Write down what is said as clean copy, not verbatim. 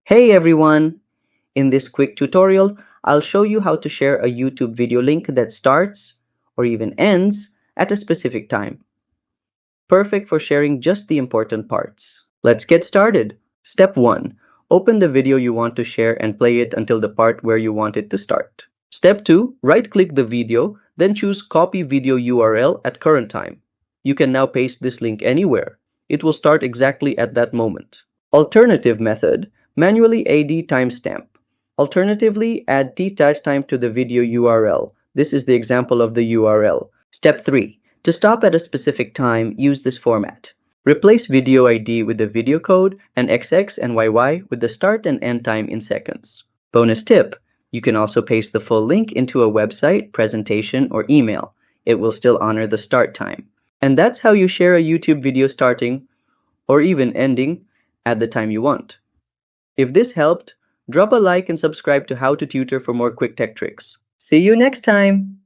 Hey everyone! In this quick tutorial, I'll show you how to share a YouTube video link that starts or even ends at a specific time. Perfect for sharing just the important parts. Let's get started. Step 1. Open the video you want to share and play it until the part where you want it to start. Step 2. Right-click the video, then choose Copy Video URL at current time. You can now paste this link anywhere. It will start exactly at that moment. Alternative method, manually add timestamp. Alternatively, add t-time to the video URL. This is the example of the URL. Step 3. To stop at a specific time, use this format. Replace video ID with the video code and XX and YY with the start and end time in seconds. Bonus tip, you can also paste the full link into a website, presentation, or email. It will still honor the start time. And that's how you share a YouTube video starting or even ending at the time you want. If this helped, drop a like and subscribe to How to Tutor for more quick tech tricks. See you next time!